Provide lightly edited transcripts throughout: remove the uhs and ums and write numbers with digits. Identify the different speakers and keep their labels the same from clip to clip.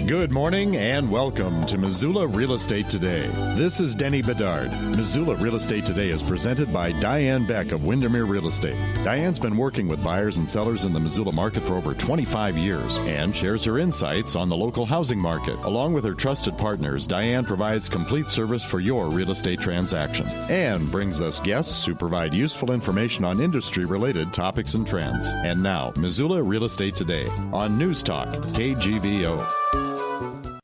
Speaker 1: Good morning and welcome to Missoula Real Estate Today. This is Denny Bedard. Missoula Real Estate Today is presented by Diane Beck of Windermere Real Estate. Diane's been working with buyers and sellers in the Missoula market for over 25 years and shares her insights on the local housing market. Along with her trusted partners, Diane provides complete service for your real estate transaction and brings us guests who provide useful information on industry-related topics and trends. And now, Missoula Real Estate Today on News Talk KGVO.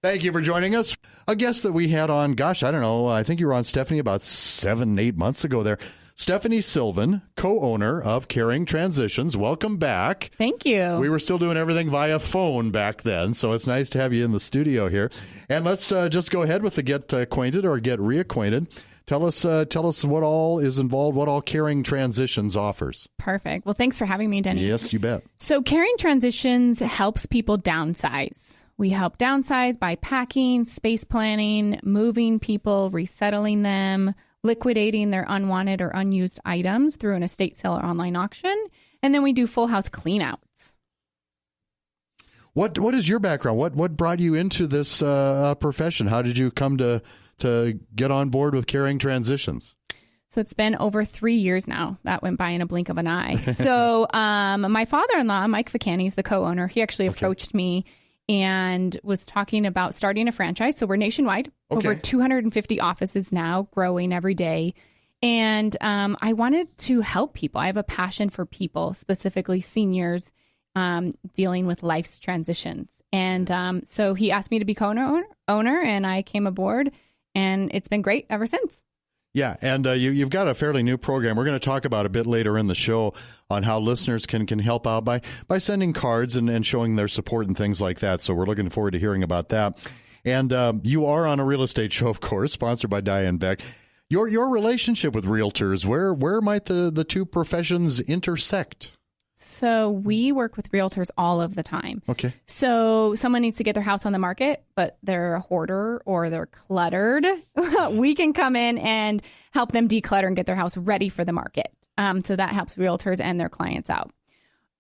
Speaker 1: Thank you for joining us. A guest that we had on, I think you were on, Stephanie, about 7-8 months ago there. Stephanie Silvan, co-owner of Caring Transitions. Welcome back.
Speaker 2: Thank you.
Speaker 1: We were still doing everything via phone back then, so it's nice to have you in the studio here. And let's just go ahead with the get acquainted or get reacquainted. Tell us what all is involved, what all Caring Transitions offers.
Speaker 2: Perfect. Well, thanks for having me, Denny.
Speaker 1: Yes, you bet.
Speaker 2: So Caring Transitions helps people downsize. We help downsize by packing, space planning, moving people, resettling them, liquidating their unwanted or unused items through an estate sale or online auction. And then we do full house cleanouts.
Speaker 1: What is your background? What brought you into this profession? How did you come to get on board with Caring Transitions?
Speaker 2: So it's been over 3 years now. That went by in a blink of an eye. So my father-in-law, Mike Ficani, is the co-owner. He actually approached me and was talking about starting a franchise. So we're nationwide, over 250 offices now, growing every day. And I wanted to help people. I have a passion for people, specifically seniors, dealing with life's transitions. And so he asked me to be co-owner, and I came aboard, and it's been great ever since.
Speaker 1: Yeah, and you've got a fairly new program. We're going to talk about a bit later in the show on how listeners can help out by sending cards and showing their support and things like that. So we're looking forward to hearing about that. And you are on a real estate show, of course, sponsored by Diane Beck. Your relationship with realtors, where might the two professions intersect?
Speaker 2: So we work with realtors all of the time.
Speaker 1: Okay.
Speaker 2: So someone needs to get their house on the market, but they're a hoarder or they're cluttered. We can come in and help them declutter and get their house ready for the market. So that helps realtors and their clients out.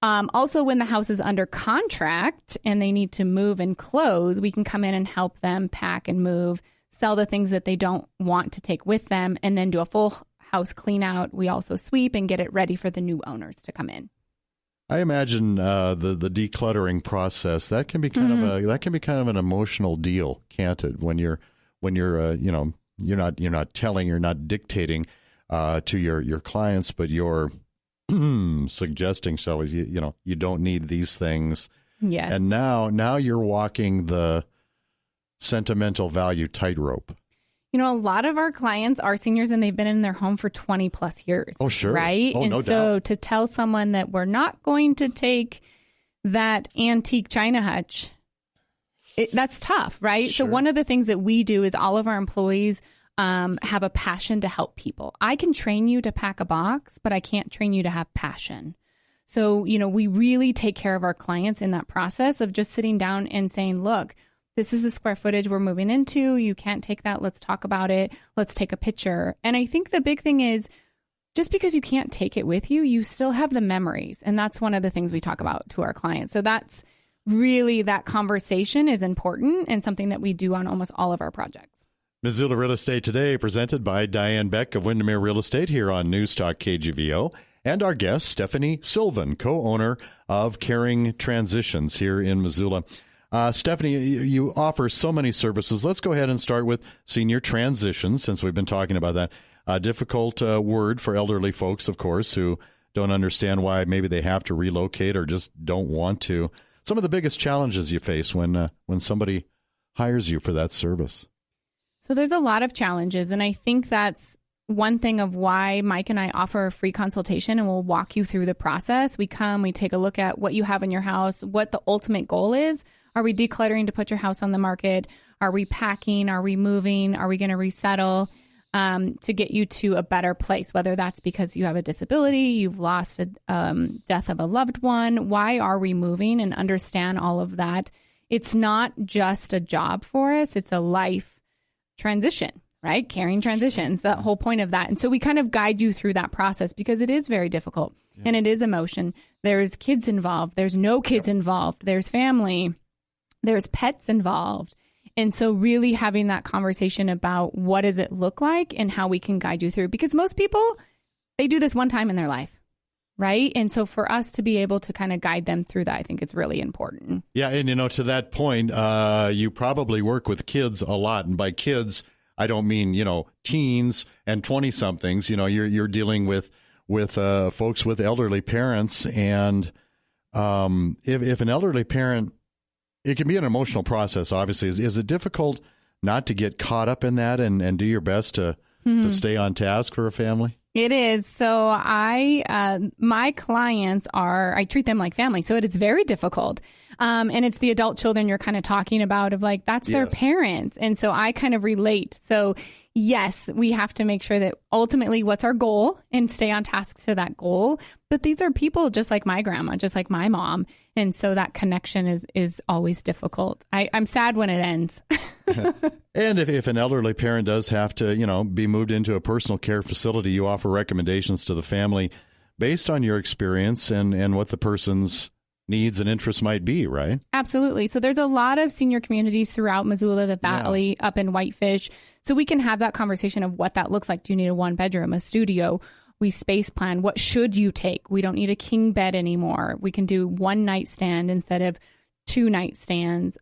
Speaker 2: Also, when the house is under contract and they need to move and close, we can come in and help them pack and move, sell the things that they don't want to take with them, and then do a full house clean out. We also sweep and get it ready for the new owners to come in.
Speaker 1: I imagine the decluttering process that can be kind of an emotional deal, can't it? When you're you're not dictating to your clients, but you're suggesting, shall we? You don't need these things.
Speaker 2: Yes.
Speaker 1: And now you're walking the sentimental value tightrope.
Speaker 2: A lot of our clients are seniors and they've been in their home for 20 plus years.
Speaker 1: Oh, sure.
Speaker 2: Right?
Speaker 1: Oh,
Speaker 2: and
Speaker 1: no
Speaker 2: so
Speaker 1: doubt.
Speaker 2: to tell someone that we're not going to take that antique china hutch, that's tough, right?
Speaker 1: Sure.
Speaker 2: So one of the things that we do is all of our employees have a passion to help people. I can train you to pack a box, but I can't train you to have passion. So, we really take care of our clients in that process of just sitting down and saying, look, this is the square footage we're moving into. You can't take that. Let's talk about it. Let's take a picture. And I think the big thing is just because you can't take it with you, you still have the memories. And that's one of the things we talk about to our clients. So that's really, that conversation is important and something that we do on almost all of our projects.
Speaker 1: Missoula Real Estate Today, presented by Diane Beck of Windermere Real Estate here on News Talk KGVO. And our guest, Stephanie Silvan, co-owner of Caring Transitions here in Missoula. Stephanie, you offer so many services. Let's go ahead and start with senior transitions, since we've been talking about that. A difficult word for elderly folks, of course, who don't understand why maybe they have to relocate or just don't want to. Some of the biggest challenges you face when somebody hires you for that service.
Speaker 2: So there's a lot of challenges, and I think that's one thing of why Mike and I offer a free consultation, and we'll walk you through the process. We come, we take a look at what you have in your house, what the ultimate goal is. Are we decluttering to put your house on the market? Are we packing? Are we moving? Are we going to resettle to get you to a better place? Whether that's because you have a disability, you've lost a death of a loved one. Why are we moving? And understand all of that. It's not just a job for us. It's a life transition, right? Caring transitions, the whole point of that. And so we kind of guide you through that process because it is very difficult and it is emotion. There's kids involved. There's no kids involved. There's family. There's pets involved. And so really having that conversation about what does it look like and how we can guide you through, because most people, they do this one time in their life. Right. And so for us to be able to kind of guide them through that, I think it's really important.
Speaker 1: Yeah. And, to that point, you probably work with kids a lot. And by kids, I don't mean, teens and 20-somethings. You're dealing with folks with elderly parents. And if an elderly parent, it can be an emotional process, obviously. Is it difficult not to get caught up in that and do your best to stay on task for a family?
Speaker 2: It is. So my clients I treat them like family. So it is very difficult. And it's the adult children you're kind of talking about of like, that's their parents. And so I kind of relate. So yes, we have to make sure that ultimately what's our goal and stay on task to that goal. But these are people just like my grandma, just like my mom. And so that connection is always difficult. I'm sad when it ends.
Speaker 1: And if an elderly parent does have to, be moved into a personal care facility, you offer recommendations to the family based on your experience and what the person's needs and interests might be, right?
Speaker 2: Absolutely. So there's a lot of senior communities throughout Missoula, the Valley, up in Whitefish. So we can have that conversation of what that looks like. Do you need a 1-bedroom, a studio? We space plan. What should you take? We don't need a king bed anymore. We can do 1 nightstand instead of 2 nightstands.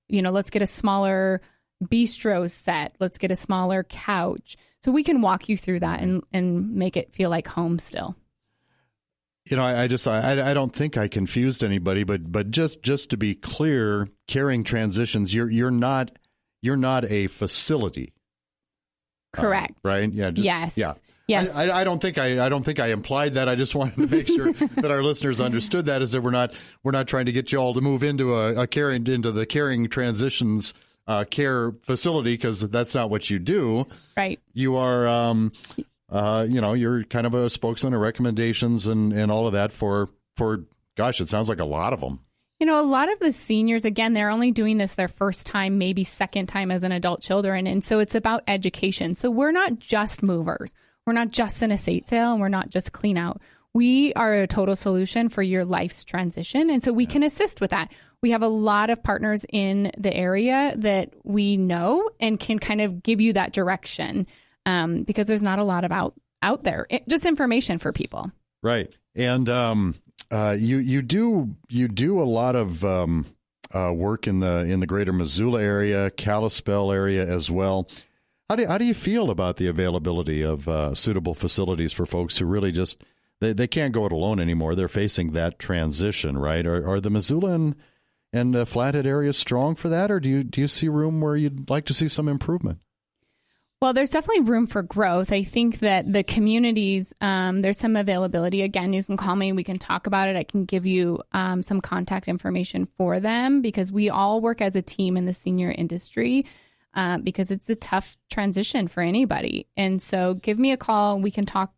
Speaker 2: Let's get a smaller bistro set. Let's get a smaller couch. So we can walk you through that and make it feel like home still.
Speaker 1: I don't think I confused anybody, but just to be clear, Caring Transitions, you're not a facility.
Speaker 2: Correct.
Speaker 1: Right? Yeah.
Speaker 2: Yes.
Speaker 1: Yeah.
Speaker 2: Yes.
Speaker 1: I don't think I implied that. I just wanted to make sure that our listeners understood that, is that we're not trying to get you all to move into into the Caring Transitions care facility, because that's not what you do. Right. You are you're kind of a spokesman of recommendations and all of that for gosh, it sounds like a lot of them.
Speaker 2: A lot of the seniors, again, they're only doing this their first time, maybe second time as an adult children. And so it's about education. So we're not just movers. We're not just an estate sale, and we're not just clean out. We are a total solution for your life's transition. And so we can assist with that. We have a lot of partners in the area that we know and can kind of give you that direction, because there's not a lot of out there, just information for people.
Speaker 1: Right. And you do a lot of work in the greater Missoula area, Kalispell area as well. How do you feel about the availability of suitable facilities for folks who really just they can't go it alone anymore? They're facing that transition, right? Are the Missoula and Flathead areas strong for that, or do you see room where you'd like to see some improvement?
Speaker 2: Well, there's definitely room for growth. I think that the communities, there's some availability. Again, you can call me. We can talk about it. I can give you some contact information for them, because we all work as a team in the senior industry, because it's a tough transition for anybody. And so give me a call. We can talk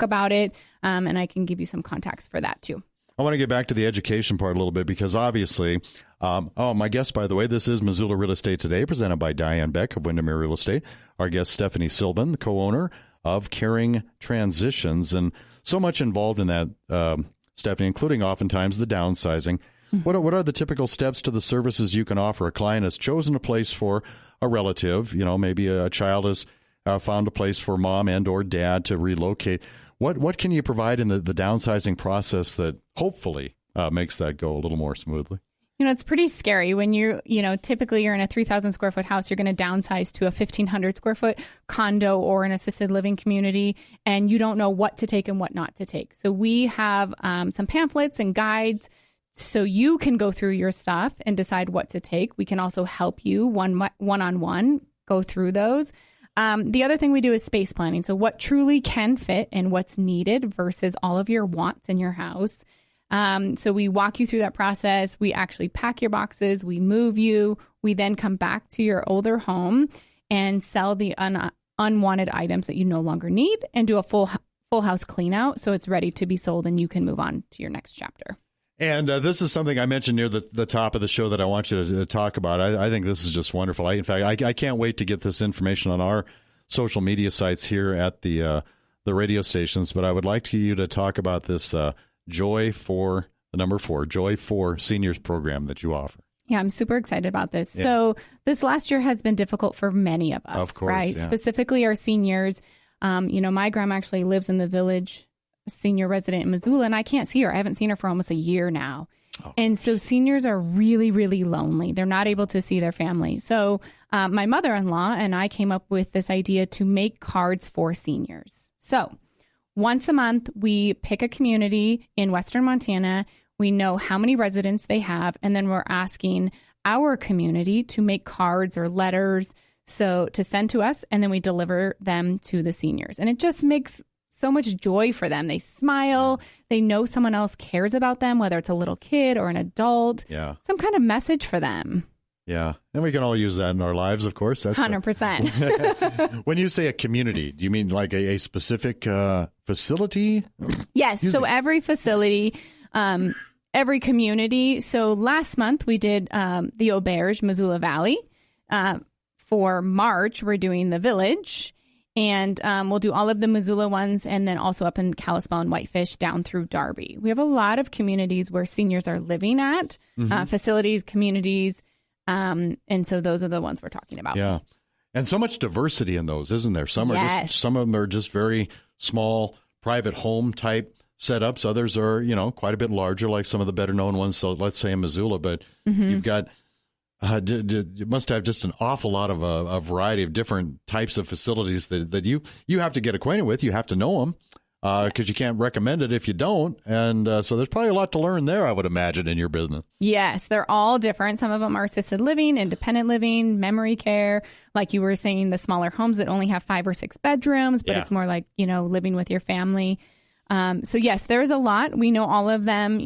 Speaker 2: about it, and I can give you some contacts for that too.
Speaker 1: I want to get back to the education part a little bit, because obviously, my guest, by the way, this is Missoula Real Estate Today, presented by Diane Beck of Windermere Real Estate. Our guest, Stephanie Silvan, the co-owner of Caring Transitions, and so much involved in that, Stephanie, including oftentimes the downsizing. Mm-hmm. What are the typical steps to the services you can offer? A client has chosen a place for a relative, maybe a child has found a place for mom and or dad to relocate. What can you provide in the downsizing process that hopefully makes that go a little more smoothly?
Speaker 2: It's pretty scary when typically you're in a 3,000 square foot house, you're going to downsize to a 1,500 square foot condo or an assisted living community, and you don't know what to take and what not to take. So we have some pamphlets and guides so you can go through your stuff and decide what to take. We can also help you one-on-one go through those. The other thing we do is space planning. So what truly can fit and what's needed versus all of your wants in your house. So we walk you through that process. We actually pack your boxes. We move you. We then come back to your older home and sell the unwanted items that you no longer need and do a full house clean out. So it's ready to be sold and you can move on to your next chapter.
Speaker 1: And this is something I mentioned near the top of the show that I want you to talk about. I think this is just wonderful. In fact, I can't wait to get this information on our social media sites here at the radio stations. But I would like you to talk about this Joy for Seniors program that you offer.
Speaker 2: Yeah, I'm super excited about this. Yeah. So this last year has been difficult for many of us,
Speaker 1: of course,
Speaker 2: right?
Speaker 1: Yeah.
Speaker 2: Specifically our seniors. My grandma actually lives in the village, senior resident in Missoula, and I can't see her. I haven't seen her for almost a year now. Oh. And so seniors are really, really lonely. They're not able to see their family. So my mother-in-law and I came up with this idea to make cards for seniors. So once a month, we pick a community in Western Montana. We know how many residents they have, and then we're asking our community to make cards or letters to send to us, and then we deliver them to the seniors. And it just makes so much joy for them. They smile. They know someone else cares about them, whether it's a little kid or an adult.
Speaker 1: Yeah.
Speaker 2: Some kind of message for them.
Speaker 1: Yeah. And we can all use that in our lives, of course. That's
Speaker 2: 100%.
Speaker 1: When you say a community, do you mean like a specific facility?
Speaker 2: Yes. So every facility, every community. So last month we did the Auberge, Missoula Valley. For March, we're doing the Village. And we'll do all of the Missoula ones, and then also up in Kalispell and Whitefish down through Darby. We have a lot of communities where seniors are living at, facilities, communities. And so those are the ones we're talking about.
Speaker 1: Yeah. And so much diversity in those, isn't there? Some of them are just very small, private home type setups. Others are, quite a bit larger, like some of the better known ones. So let's say in Missoula, but you've got you must have just an awful lot of a variety of different types of facilities that you have to get acquainted with. You have to know them because you can't recommend it if you don't. And so there's probably a lot to learn there, I would imagine, in your business.
Speaker 2: Yes, they're all different. Some of them are assisted living, independent living, memory care. Like you were saying, the smaller homes that only have 5 or 6 bedrooms, but it's more like, living with your family. So yes, there's a lot. We know all of them,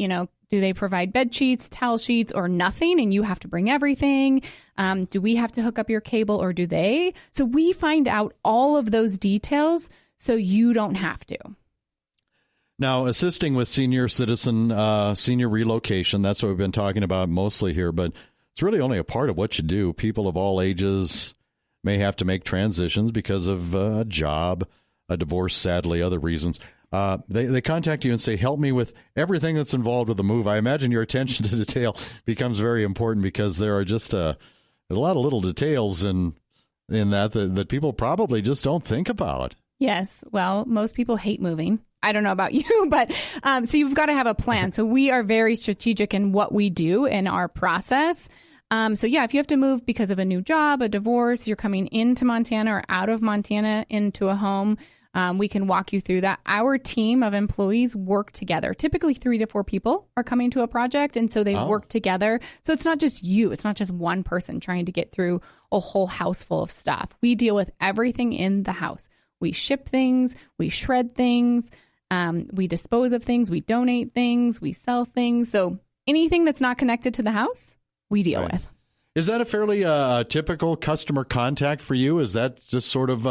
Speaker 2: do they provide bed sheets, towel sheets, or nothing, and you have to bring everything? Do we have to hook up your cable, or do they? So we find out all of those details so you don't have to.
Speaker 1: Now, assisting with senior citizen, senior relocation, that's what we've been talking about mostly here, but it's really only a part of what you do. People of all ages may have to make transitions because of a job, a divorce, sadly, other reasons. They contact you and say, help me with everything that's involved with the move. I imagine your attention to detail becomes very important because there are just a lot of little details in that people probably just don't think about.
Speaker 2: Yes. Well, most people hate moving. I don't know about you, but so you've got to have a plan. So we are very strategic in what we do in our process. So yeah, if you have to move because of a new job, a divorce, you're coming into Montana or out of Montana into a home, we can walk you through that. Our team of employees work together. Typically 3 to 4 people are coming to a project, and so they work together. So it's not just you. It's not just one person trying to get through a whole house full of stuff. We deal with everything in the house. We ship things. We shred things. We dispose of things. We donate things. We sell things. So anything that's not connected to the house, we deal with.
Speaker 1: Is that a fairly typical customer contact for you? Is that just sort of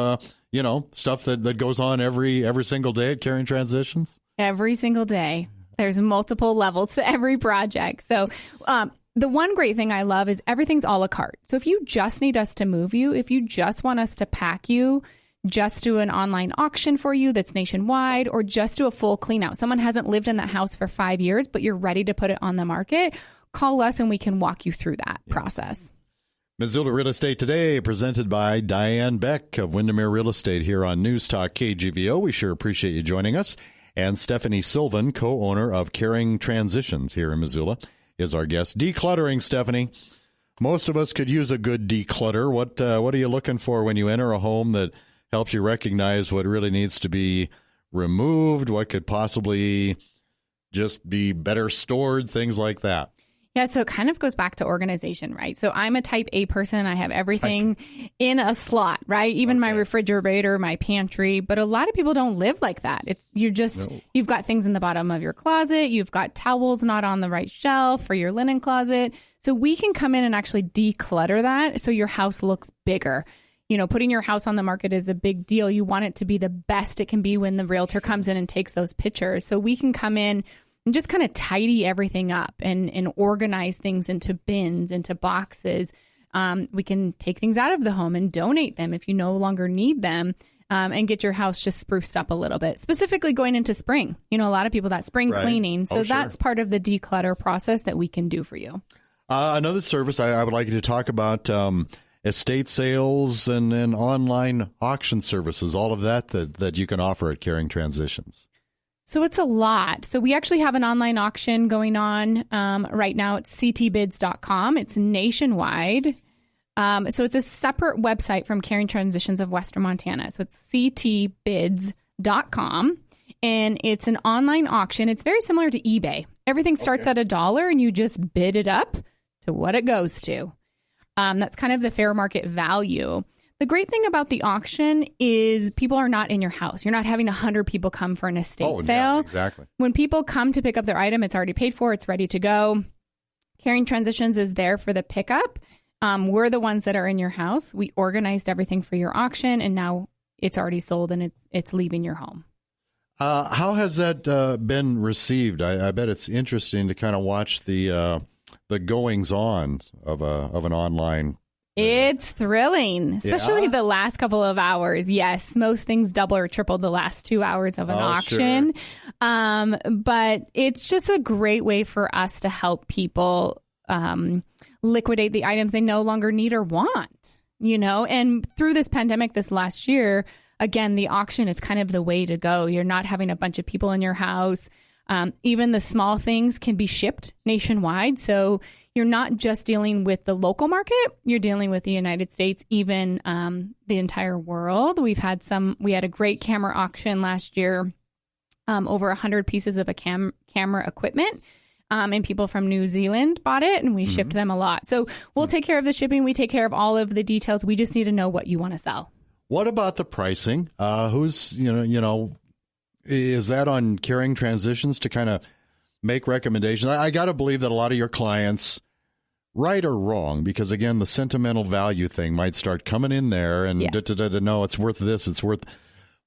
Speaker 1: stuff that goes on every single day at Caring Transitions? Every
Speaker 2: single day. There's multiple levels to every project. So the one great thing I love is everything's a la carte. So if you just need us to move you, if you just want us to pack you, just do an online auction for you that's nationwide, or just do a full clean out. Someone hasn't lived in that house for 5 years, but you're ready to put it on the market, call us and we can walk you through that process.
Speaker 1: Missoula Real Estate Today, presented by Diane Beck of Windermere Real Estate here on News Talk KGVO. We sure appreciate you joining us. And Stephanie Silvan, co-owner of Caring Transitions here in Missoula, is our guest. Decluttering, Stephanie. Most of us could use a good declutter. What are you looking for when you enter a home that helps you recognize what really needs to be removed, what could possibly just be better stored, things like that?
Speaker 2: Yeah, so it kind of goes back to organization, right? So I'm a type A person. I have everything in a slot, right? Even my refrigerator, my pantry. But a lot of people don't live like that. You've got things in the bottom of your closet. You've got towels not on the right shelf for your linen closet. So we can come in and actually declutter that so your house looks bigger. Putting your house on the market is a big deal. You want it to be the best it can be when the realtor comes in and takes those pictures. So we can come in and just kind of tidy everything up and organize things into bins, into boxes. We can take things out of the home and donate them if you no longer need them, and get your house just spruced up a little bit, specifically going into spring. A lot of people that spring cleaning. So that's part of the declutter process that we can do for you.
Speaker 1: Another service I would like you to talk about, estate sales and online auction services, all of that you can offer at Caring Transitions.
Speaker 2: So it's a lot. So we actually have an online auction going on right now. It's ctbids.com. It's nationwide. So it's a separate website from Caring Transitions of Western Montana. So it's ctbids.com. And it's an online auction. It's very similar to eBay. Everything starts at $1 and you just bid it up to what it goes to. That's kind of the fair market value. The great thing about the auction is people are not in your house. You're not having 100 people come for an estate sale.
Speaker 1: Yeah, exactly.
Speaker 2: When people come to pick up their item, it's already paid for. It's ready to go. Caring Transitions is there for the pickup. We're the ones that are in your house. We organized everything for your auction, and now it's already sold and it's leaving your home.
Speaker 1: How has that been received? I bet it's interesting to kind of watch the goings-on of an online.
Speaker 2: It's thrilling, especially the last couple of hours. Yes, most things double or triple the last 2 hours of an auction. Sure. But it's just a great way for us to help people liquidate the items they no longer need or want, and through this pandemic this last year, again, the auction is kind of the way to go. You're not having a bunch of people in your house. Even the small things can be shipped nationwide. So you're not just dealing with the local market, you're dealing with the United States, even the entire world. We had a great camera auction last year, over 100 pieces of camera equipment. And people from New Zealand bought it, and we shipped them a lot. So we'll take care of the shipping. We take care of all of the details. We just need to know what you want to sell.
Speaker 1: What about the pricing? Is that on Caring Transitions to kind of make recommendations? I got to believe that a lot of your clients, right or wrong, because again, the sentimental value thing might start coming in there and no, it's worth this. It's worth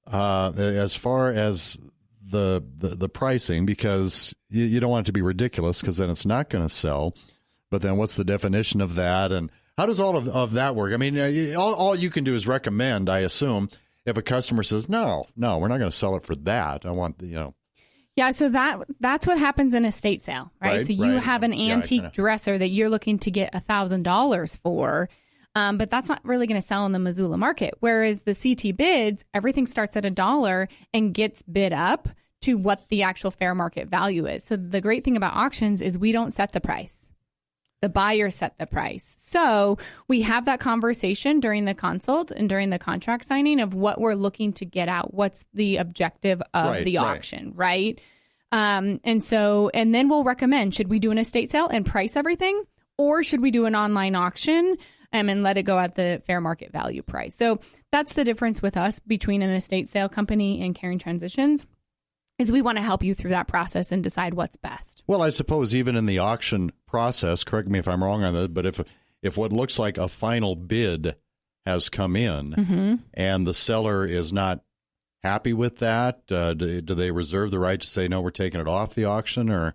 Speaker 1: as far as the pricing, because you don't want it to be ridiculous, because then it's not going to sell. But then what's the definition of that? And how does all of that work? I mean, all you can do is recommend, I assume, if a customer says, no, we're not going to sell it for that. I want
Speaker 2: Yeah, so that's what happens in a estate sale, right? So you have an antique dresser that you're looking to get $1,000 for, but that's not really going to sell in the Missoula market. Whereas the CT bids, everything starts at $1 and gets bid up to what the actual fair market value is. So the great thing about auctions is we don't set the price. The buyer set the price. So we have that conversation during the consult and during the contract signing of what we're looking to get out. What's the objective of the auction, right? And then we'll recommend, should we do an estate sale and price everything? Or should we do an online auction and let it go at the fair market value price? So that's the difference with us between an estate sale company and Caring Transitions, is we want to help you through that process and decide what's best.
Speaker 1: Well, I suppose even in the auction process, correct me if I'm wrong on that, but if what looks like a final bid has come in and the seller is not happy with that, do they reserve the right to say, no, we're taking it off the auction? Or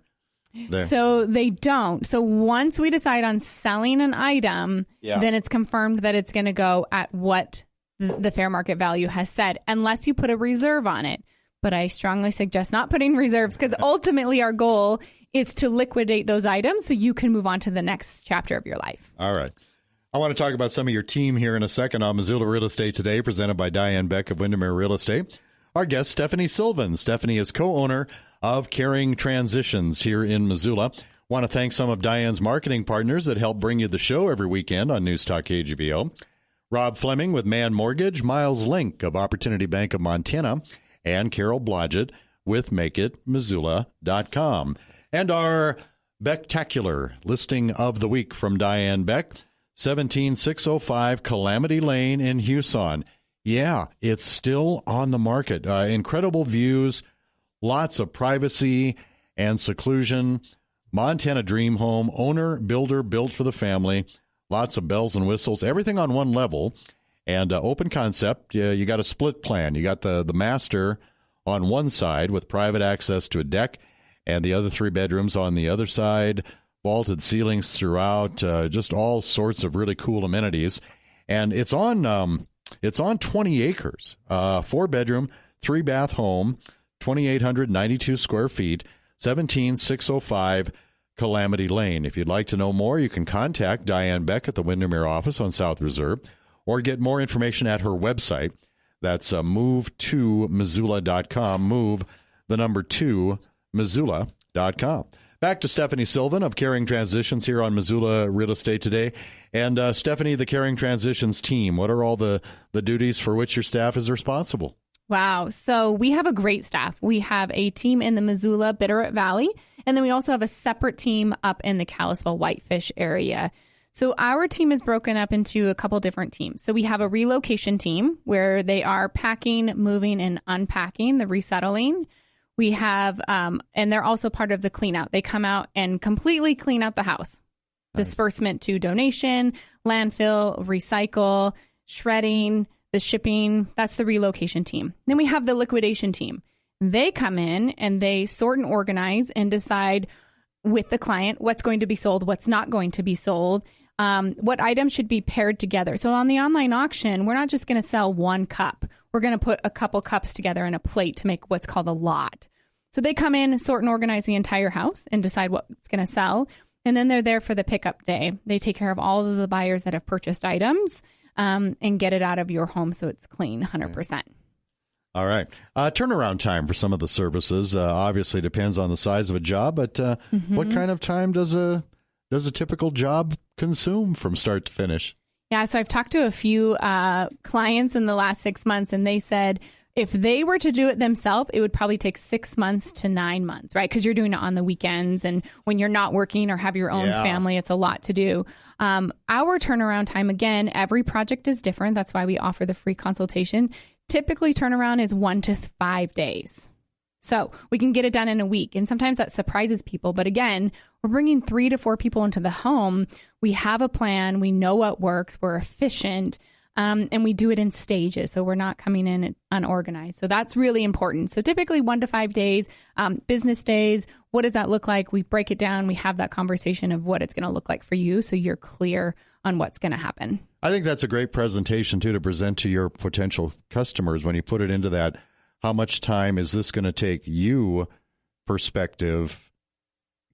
Speaker 2: So they don't. So once we decide on selling an item, then it's confirmed that it's going to go at what the fair market value has said, unless you put a reserve on it. But I strongly suggest not putting reserves, because ultimately our goal is to liquidate those items so you can move on to the next chapter of your life.
Speaker 1: All right. I want to talk about some of your team here in a second on Missoula Real Estate Today, presented by Diane Beck of Windermere Real Estate. Our guest, Stephanie Silvan. Stephanie is co-owner of Caring Transitions here in Missoula. Want to thank some of Diane's marketing partners that help bring you the show every weekend on News Talk KGBO. Rob Fleming with Man Mortgage, Miles Link of Opportunity Bank of Montana, and Carol Blodgett with MakeItMissoula.com. And our Becktacular listing of the week from Diane Beck, 17605 Calamity Lane in Huson. Yeah, it's still on the market. Incredible views, lots of privacy and seclusion. Montana dream home, owner, builder, built for the family. Lots of bells and whistles, everything on one level. And open concept, you got a split plan. You got the master on one side with private access to a deck, and the other 3 bedrooms on the other side, vaulted ceilings throughout, just all sorts of really cool amenities. And it's on 20 acres, 4-bedroom, 3-bath home, 2,892 square feet, 17605 Calamity Lane. If you'd like to know more, you can contact Diane Beck at the Windermere office on South Reserve or get more information at her website. That's move2missoula.com. Move, the number 2, Missoula.com. Back to Stephanie Silvan of Caring Transitions here on Missoula Real Estate Today. And Stephanie, the Caring Transitions team, what are all the duties for which your staff is responsible?
Speaker 2: Wow. So we have a great staff. We have a team in the Missoula Bitterroot Valley, and then we also have a separate team up in the Kalispell Whitefish area. So our team is broken up into a couple different teams. So we have a relocation team where they are packing, moving, and unpacking, the resettling. We have, and they're also part of the clean out. They come out and completely clean out the house. Nice. Disbursement to donation, landfill, recycle, shredding, the shipping. That's the relocation team. Then we have the liquidation team. They come in and they sort and organize and decide with the client what's going to be sold, what's not going to be sold, what items should be paired together. So on the online auction, we're not just going to sell one cup. We're going to put a couple cups together in a plate to make what's called a lot. So they come in, sort and organize the entire house and decide what's going to sell. And then they're there for the pickup day. They take care of all of the buyers that have purchased items and get it out of your home so it's clean 100%.
Speaker 1: All right. Turnaround time for some of the services obviously depends on the size of a job, but what kind of time does a typical job consume from start to finish?
Speaker 2: Yeah, so I've talked to a few clients in the last 6 months, and they said if they were to do it themselves, it would probably take 6 months to 9 months, right? Because you're doing it on the weekends, and when you're not working or have your own family, it's a lot to do. Our turnaround time, again, every project is different. That's why we offer the free consultation. Typically, turnaround is 1 to 5 days. So we can get it done in a week. And sometimes that surprises people. But again, we're bringing 3 to 4 people into the home. We have a plan. We know what works. We're efficient. And we do it in stages. So we're not coming in unorganized. So that's really important. So typically 1 to 5 days, business days. What does that look like? We break it down. We have that conversation of what it's going to look like for you. So you're clear on what's going to happen. I
Speaker 1: think that's a great presentation, too, to present to your potential customers when you put it into that. How much time is this going to take you perspective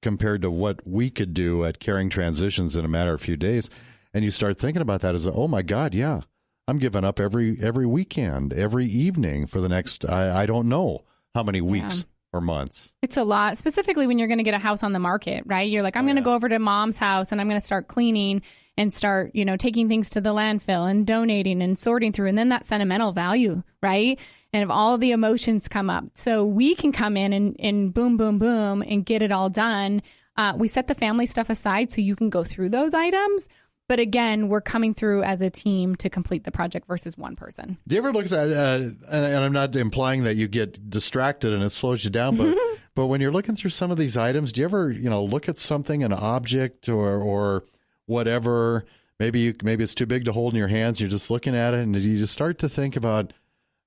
Speaker 1: compared to what we could do at Caring Transitions in a matter of a few days? And you start thinking about that as, oh, my God, yeah, I'm giving up every weekend, every evening for the next, I don't know how many weeks or months.
Speaker 2: It's a lot, specifically when you're going to get a house on the market, right? You're like, I'm going to go over to mom's house and I'm going to start cleaning and start, taking things to the landfill and donating and sorting through. And then that sentimental value, right? And if all the emotions come up. So we can come in and boom, boom, boom, and get it all done. We set the family stuff aside so you can go through those items. But again, we're coming through as a team to complete the project versus one person.
Speaker 1: Do you ever look at, and I'm not implying that you get distracted and it slows you down, but when you're looking through some of these items, do you ever, look at something, an object or whatever, maybe it's too big to hold in your hands, you're just looking at it and you just start to think about,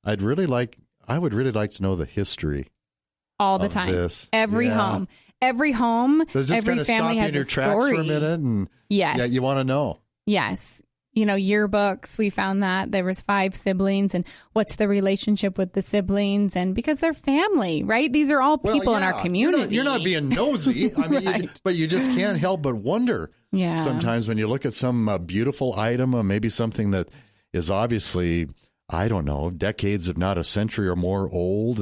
Speaker 1: I would really like to know the history
Speaker 2: all the time.
Speaker 1: This.
Speaker 2: Every home, every family has a story. Does it just kind of stop you in your tracks
Speaker 1: for a minute? And
Speaker 2: yes.
Speaker 1: You want to know.
Speaker 2: Yes. Yearbooks, we found that there was 5 siblings and what's the relationship with the siblings, and because they're family, right? These are all people in our community.
Speaker 1: You're not being nosy. I mean, right. But you just can't help but wonder.
Speaker 2: Yeah.
Speaker 1: Sometimes when you look at some beautiful item or maybe something that is obviously, I don't know, decades, if not a century or more old,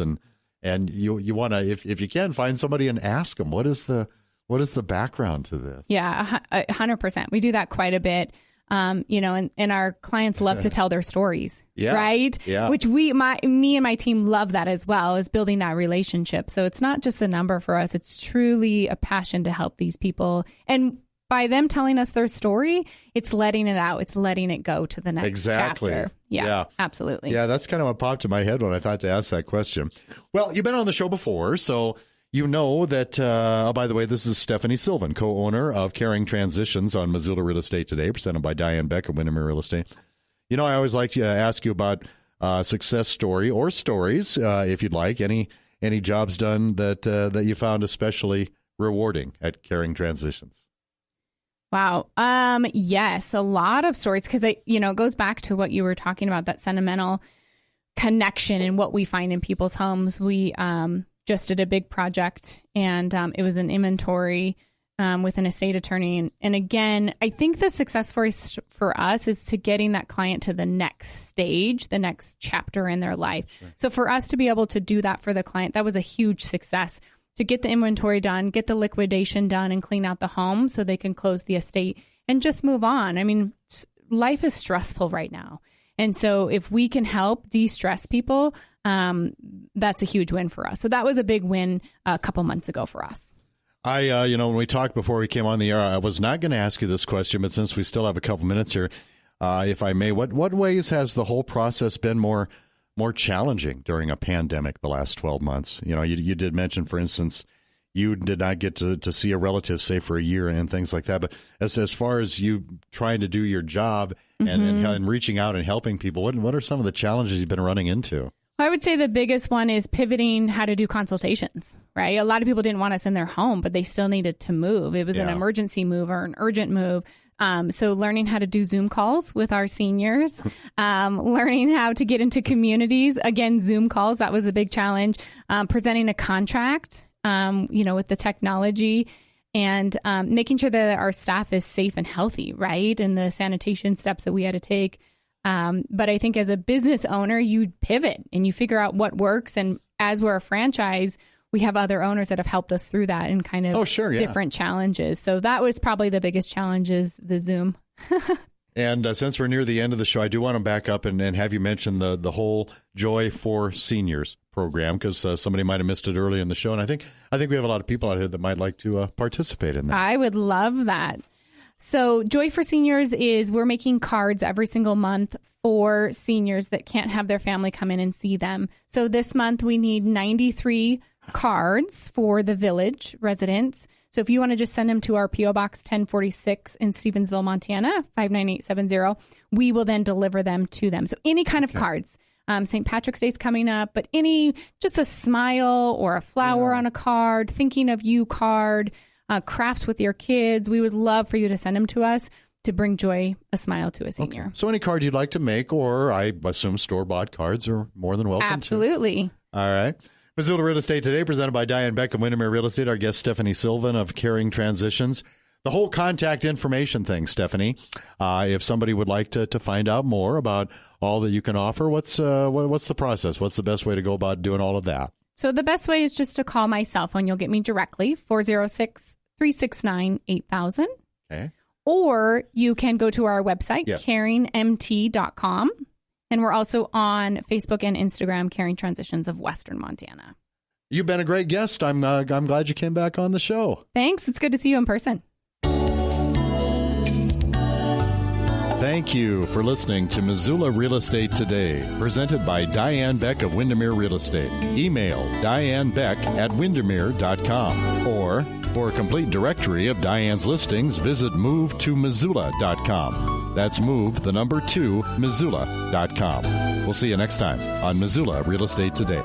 Speaker 1: and you want to, if you can, find somebody and ask them, what is the background to this?
Speaker 2: Yeah, 100%. We do that quite a bit. And our clients love to tell their stories, right?
Speaker 1: Yeah.
Speaker 2: Which me and my team love that as well, is building that relationship. So it's not just a number for us. It's truly a passion to help these people. And by them telling us their story, it's letting it out. It's letting it go to the next chapter. Yeah, absolutely.
Speaker 1: Yeah, that's kind of what popped in my head when I thought to ask that question. Well, you've been on the show before, so you know that, by the way, this is Stephanie Silvan, co-owner of Caring Transitions on Missoula Real Estate Today, presented by Diane Beck of Windermere Real Estate. I always like to ask you about success story or stories, if you'd like, any jobs done that you found especially rewarding at Caring Transitions.
Speaker 2: Wow. Yes, a lot of stories, because it goes back to what you were talking about, that sentimental connection and what we find in people's homes. We just did a big project, and it was an inventory with an estate attorney. And again, I think the success story for us is to getting that client to the next stage, the next chapter in their life. Sure. So for us to be able to do that for the client, that was a huge success, to get the inventory done, get the liquidation done, and clean out the home so they can close the estate and just move on. I mean, life is stressful right now. And so if we can help de-stress people, that's a huge win for us. So that was a big win a couple months ago for us.
Speaker 1: When we talked before we came on the air, I was not going to ask you this question, but since we still have a couple minutes here, if I may, what ways has the whole process been more challenging during a pandemic the last 12 months? You know, you did mention, for instance, you did not get to see a relative, say, for a year and things like that. But as far as you trying to do your job and reaching out and helping people, what are some of the challenges you've been running into?
Speaker 2: I would say the biggest one is pivoting how to do consultations, right? A lot of people didn't want us in their home, but they still needed to move. It was an emergency move or an urgent move. So learning how to do Zoom calls with our seniors, learning how to get into communities, again, Zoom calls, that was a big challenge. Presenting a contract, with the technology, and making sure that our staff is safe and healthy, right? And the sanitation steps that we had to take. But I think as a business owner, you pivot and you figure out what works. And as we're a franchise, we have other owners that have helped us through that and kind of different challenges. So that was probably the biggest challenge, is the Zoom.
Speaker 1: And since we're near the end of the show, I do want to back up and have you mention the whole Joy for Seniors program, because somebody might have missed it early in the show. And I think we have a lot of people out here that might like to participate in that.
Speaker 2: I would love that. So Joy for Seniors is we're making cards every single month for seniors that can't have their family come in and see them. So this month we need 93 cards for the village residents. So if you want to just send them to our P.O. Box 1046 in Stevensville, Montana, 59870, we will then deliver them to them. So any kind of cards. St. Patrick's Day's coming up, but just a smile or a flower on a card, thinking of you card, crafts with your kids. We would love for you to send them to us to bring joy, a smile to a senior.
Speaker 1: Okay. So any card you'd like to make, or I assume store-bought cards, are more than welcome.
Speaker 2: Absolutely.
Speaker 1: All right. Missoula Real Estate Today, presented by Diane Beck of Windermere Real Estate. Our guest, Stephanie Silvan of Caring Transitions. The whole contact information thing, Stephanie, if somebody would like to find out more about all that you can offer, what's the process? What's the best way to go about doing all of that?
Speaker 2: So the best way is just to call my cell phone. You'll get me directly, 406-369-8000.
Speaker 1: Okay.
Speaker 2: Or you can go to our website, caringmt.com. And we're also on Facebook and Instagram, Caring Transitions of Western Montana.
Speaker 1: You've been a great guest. I'm glad you came back on the show.
Speaker 2: Thanks. It's good to see you in person.
Speaker 1: Thank you for listening to Missoula Real Estate Today, presented by Diane Beck of Windermere Real Estate. Email dianebeck@windermere.com. Or for a complete directory of Diane's listings, visit move2missoula.com. That's move2missoula.com. We'll see you next time on Missoula Real Estate Today.